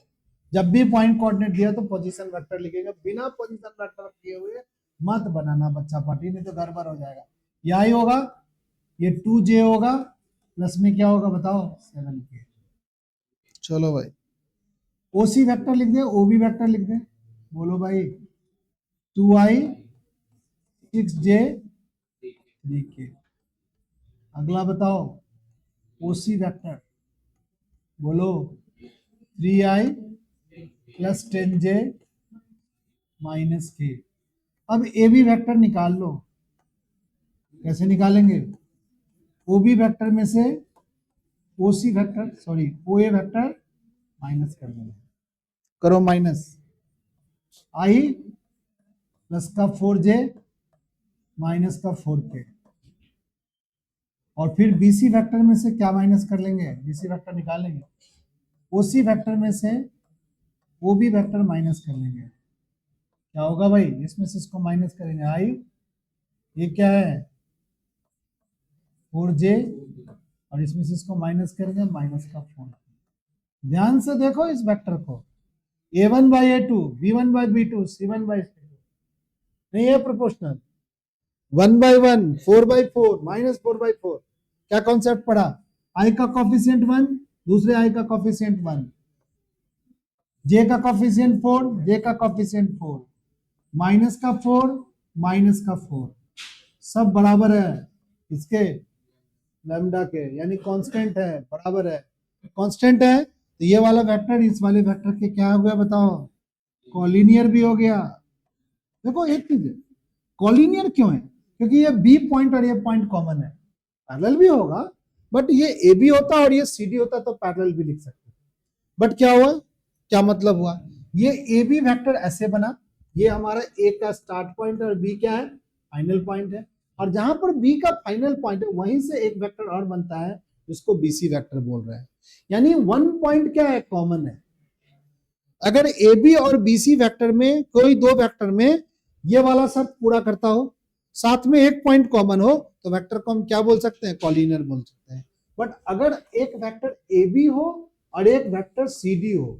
जब भी पॉइंट कोऑर्डिनेट दिया तो पोजीशन वेक्टर लिखेगा, बिना पोजीशन वेक्टर किए हुए मत बनाना बच्चा पार्टी, नहीं तो गड़बड़ हो जाएगा। यह ही होगा, ये 2j होगा प्लस में क्या होगा बताओ? 7k। चलो भाई, ओसी वेक्टर लिख दे, ओबी वेक्टर लिख दे। बोलो भाई, 2i 6j 3k। अगला बताओ, ओसी वेक्टर बोलो 3i plus 10j minus k। अब ए बी वेक्टर निकाल लो। कैसे निकालेंगे? ओ बी वेक्टर में से ओ सी वेक्टर सॉरी ओ ए वेक्टर माइनस कर देंगे। करो माइनस, आई प्लस का 4j माइनस का 4k। और फिर बीसी वेक्टर में से क्या माइनस कर लेंगे? बीसी वेक्टर निकालेंगे। ओसी वेक्टर में से ओ बी वेक्टर माइनस कर लेंगे। क्या होगा भाई? इसमें से इसको माइनस करेंगे। आई ये क्या है? 4j, और इसमें से इसको माइनस करेंगे, माइनस का 4। ध्यान से देखो इस वेक्टर को, a1 by a2, b1 by b2, c1 by c2, नहीं है proportional. 1 by 1, 4 by 4, minus 4 by 4। क्या कॉन्सेप्ट पढ़ा? i का कॉफिशिएंट 1, दूसरे i का कॉफिशिएंट 1, j का कॉफिशिएंट 4, j का कॉफिशिएंट 4, माइनस का 4, माइनस का 4, सब बराबर है इसके लैम्डा के, यानी कांस्टेंट है, बराबर है, कांस्टेंट है। तो ये वाला वेक्टर इस वाले वेक्टर के क्या हो गया बताओ? कॉलिनियर भी हो गया। देखो एक चीज है, कॉलिनियर क्यों है? क्योंकि ये बी पॉइंट और ये पॉइंट कॉमन है। पैरेलल भी होगा, बट ये ए बी होता और ये सी डी होता तो पैरेलल भी लिख सकते। बट क्या हुआ, क्या मतलब हुआ, ये ए बी वेक्टर ऐसे बना, ये हमारा ए का स्टार्ट पॉइंट और बी क्या है? फाइनल पॉइंट है। और जहां पर बी का फाइनल पॉइंट है वहीं से एक वेक्टर और बनता है जिसको बीसी वेक्टर बोल रहे हैं। यानी वन पॉइंट क्या है? कॉमन है। अगर ए बी और बीसी वेक्टर में कोई दो वेक्टर में ये वाला शर्त पूरा करता हो, साथ में एक पॉइंट कॉमन हो, तो वेक्टर को हम क्या बोल सकते हैं? कॉलिनियर बोल सकते हैं। बट अगर एक वेक्टर ए बी हो और एक वेक्टर सी डी हो,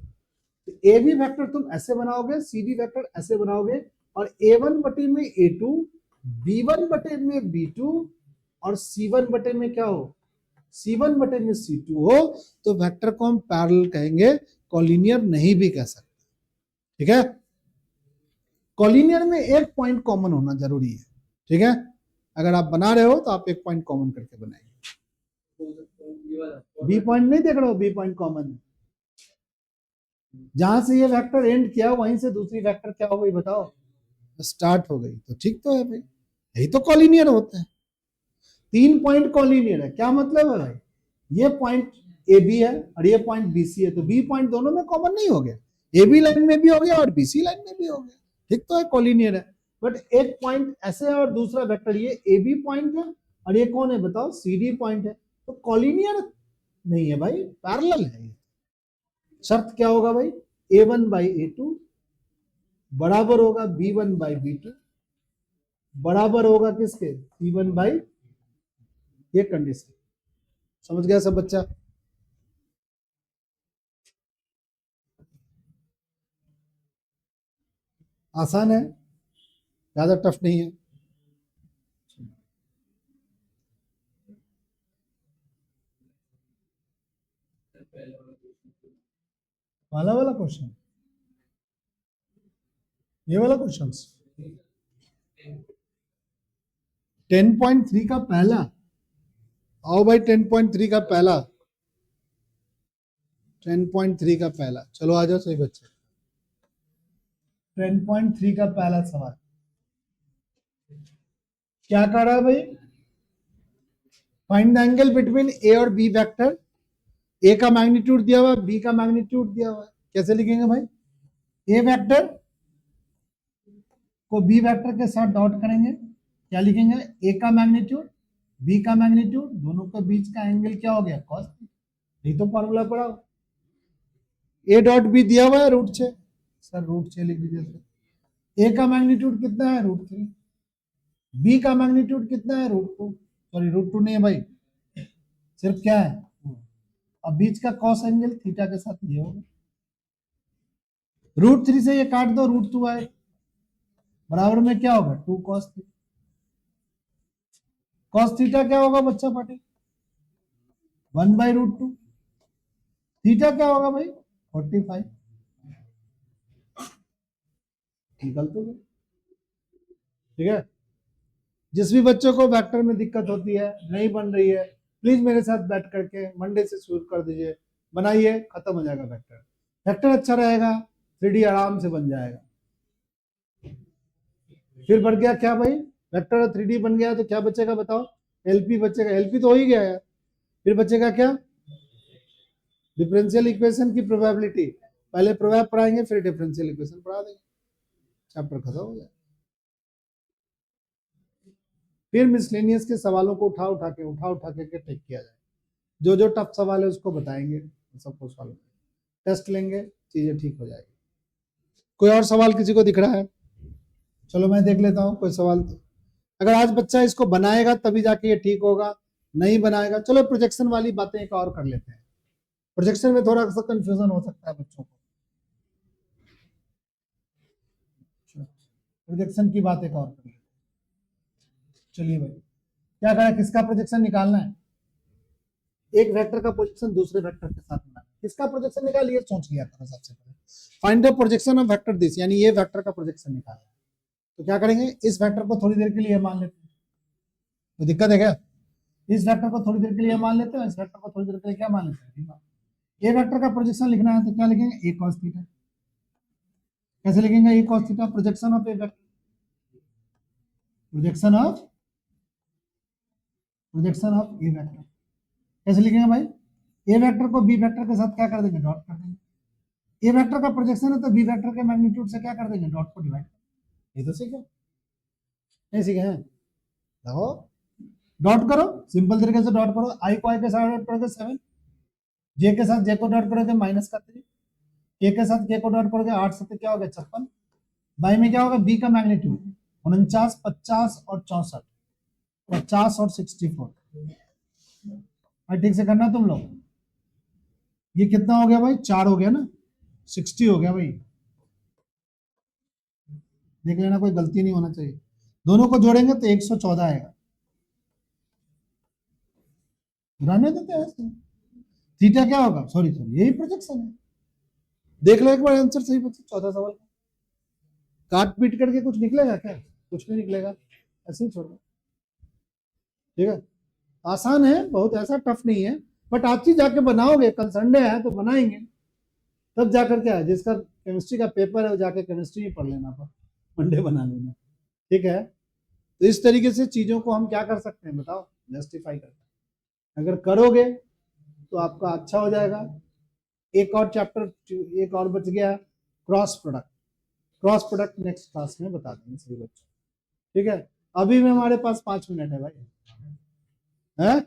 तो ए बी वेक्टर तुम ऐसे बनाओगे, सी डी वेक्टर ऐसे बनाओगे, और ए वन बटे में ए टू, बी वन बटे में बी टू, और सी वन बटे में क्या हो? सी वन बटे में सी टू हो, तो वेक्टर को हम पैरेलल कहेंगे, कॉलिनियर नहीं भी कह सकते। ठीक है, कॉलिनियर में एक पॉइंट कॉमन होना जरूरी है। ठीक है, अगर आप बना रहे हो तो आप एक पॉइंट कॉमन करके बनाएंगे। बी पॉइंट नहीं देख रहे हो? बी पॉइंट कॉमन है, जहां से ये वेक्टर एंड किया वहीं से दूसरी वेक्टर क्या हो गई बताओ? स्टार्ट हो गई। तो ठीक तो है भाई, यही तो कॉलिनियर होता है। 3 पॉइंट कॉलिनियर है, क्या मतलब है भाई? ये पॉइंट ए बी है और ये पॉइंट बी सी है, तो बी पॉइंट दोनों में कॉमन नहीं हो गया? ए बी लाइन में भी हो गया और बी सी लाइन में भी हो गया, ठीक तो है, कॉलिनियर है। बट एक पॉइंट ऐसे है और दूसरा वेक्टर ये ए बी पॉइंट है और ये कौन है बताओ? सी डी पॉइंट है, तो कॉलिनियर नहीं है भाई, पैरेलल है। शर्त क्या होगा भाई? A one by A two बराबर होगा B one by B two, बराबर होगा किसके? सी वन बाई, ये कंडीशन। समझ गया सब बच्चा? आसान है, ज्यादा टफ नहीं है। वाला वाला क्वेश्चन, ये वाला क्वेश्चन 10.3 का पहला, आओ भाई 10.3 का पहला, 10.3 का पहला, चलो आ जाओ सही बच्चे। 10.3 का पहला सवाल क्या कर रहा है भाई? फाइंड द एंगल बिटवीन ए और बी वेक्टर। ए का मैग्नीट्यूड दिया हुआ है, बी का मैग्नीट्यूड दिया हुआ है, कैसे लिखेंगे भाई? ए वेक्टर को बी वेक्टर के साथ डॉट करेंगे, क्या लिखेंगे? ए का मैग्नीट्यूड, बी का मैग्नीट्यूड, दोनों के बीच का एंगल क्या हो गया? कॉस। यही तो फॉर्मूला पढ़ा। ए डॉट बी दिया हुआ है √6, सर √6 लिख दीजिए। ए का मैग्नीट्यूड कितना है? √3। बी का मैग्नीट्यूड कितना है? √2। सॉरी √2 नहीं है भाई, सिर्फ क्या है? अब बीच का कॉस एंगल थीटा के साथ ये होगा। √3 से ये काट दो, √2 आए, बराबर में क्या होगा? 2 cos थीटा। cos थीटा क्या होगा बच्चा पाटी? 1/√2। थीटा क्या होगा भाई? 45। निकल तो गए। ठीक है, जिस भी बच्चों को वेक्टर में दिक्कत होती है, नहीं बन रही है, प्लीज मेरे साथ बैठ करके मंडे से शुरू कर दीजिए, बनाइए, खत्म हो जाएगा वेक्टर। वेक्टर अच्छा रहेगा, 3D आराम से बन जाएगा। फिर बढ़ गया क्या भाई? वेक्टर 3D बन गया तो क्या बचेगा बताओ? एलपी बचेगा। एलपी तो हो ही गया है, फिर बचेगा क्या? डिफरेंशियल इक्वेशन की प्रोबेबिलिटी। पहले प्रोबेब पढ़ाएंगे फिर डिफरेंशियल इक्वेशन पढ़ा देंगे, चैप्टर खत्म हो जाए। फिर मिसलेनियस के सवालों को उठा उठा के टेक किया जाए। जो जो टफ सवाल है उसको बताएंगे, सबको सॉल्व टेस्ट लेंगे, चीजें ठीक हो जाएगी। कोई और सवाल किसी को दिख रहा है? चलो मैं देख लेता हूँ कोई सवाल। तो अगर आज बच्चा इसको बनाएगा तभी जाके ये ठीक होगा, नहीं बनाएगा। चलो प्रोजेक्शन वाली बातें एक और कर लेते हैं। प्रोजेक्शन में थोड़ा सा कंफ्यूजन हो सकता है बच्चों को। प्रोजेक्शन की बात एक और कर लेते हैं। चलिए भाई, क्या करें, किसका प्रोजेक्शन निकालना है? एक वेक्टर का प्रोजेक्शन दूसरे वेक्टर के साथ बनाना। किसका प्रोजेक्शन निकालिए, सोच लिया करो सबसे पहले। Find the projection of vector this, यानी ये वेक्टर का प्रोजेक्शन निकालना है। तो क्या करेंगे, इस वेक्टर को थोड़ी देर के लिए मान लेते हैं। तो दिक्कत है क्या? इस वेक्टर को थोड़ी देर के लिए मान लेते हैं, इस वेक्टर को थोड़ी देर के लिए क्या मान लेते हैं? ए वेक्टर का प्रोजेक्शन लिखना है तो क्या लिखेंगे, ए cos थीटा। कैसे लिखेंगे ए cos theta? Projection of A vector, projection of A vector. कैसे लिखेंगे भाई? ए वेक्टर को बी वेक्टर के साथ क्या कर देंगे, डॉट कर देंगे। ए वेक्टर का प्रोजेक्शन है तो बी वेक्टर के मैग्नीट्यूड से क्या कर देंगे, डॉट को डिवाइड। ये तो सीखे, नहीं सीखे हैं? देखो, डॉट करो, सिंपल तरीके से डॉट करो। आई को आई के साथ डॉट करोगे 7, जे के साथ जे को डॉट करोगे -3, के साथ के को डॉट करोगे 8 7 क्या हो गया 56। बाई में क्या होगा, बी का मैग्नीट्यूड 49, 50 और 64, 50 और 64। ठीक से करना तुम लोग। ये कितना हो गया भाई, 4 हो गया ना, 60 हो गया भाई। देख लेना, कोई गलती नहीं होना चाहिए। दोनों को जोड़ेंगे तो 114 आएगा। रहने देते हैं। थीटा क्या होगा, सॉरी यही प्रोजेक्शन है। देख लो एक बार आंसर सही बच्चे, 14 सवाल का। काट पीट करके कुछ निकलेगा क्या? कुछ नहीं निकलेगा, ऐसे ही छोड़ दो। ठीक है, आसान है बहुत, ऐसा टफ नहीं है। बट आज ही जाके बनाओगे, कल संडे है तो बनाएंगे, तब जाकर क्या है, जिसका केमिस्ट्री का पेपर है वो जाके केमिस्ट्री ही पढ़ लेना, पर मंडे बना लेना। ठीक है, तो इस तरीके से चीजों को हम क्या कर सकते हैं बताओ, जस्टिफाई करते हैं। अगर करोगे तो आपका अच्छा हो जाएगा। एक और चैप्टर, एक और बच गया, cross product. Cross product next class में बता देंगे सभी बच्चों। ठीक है, अभी में हमारे पास 5 मिनट है भाई, है?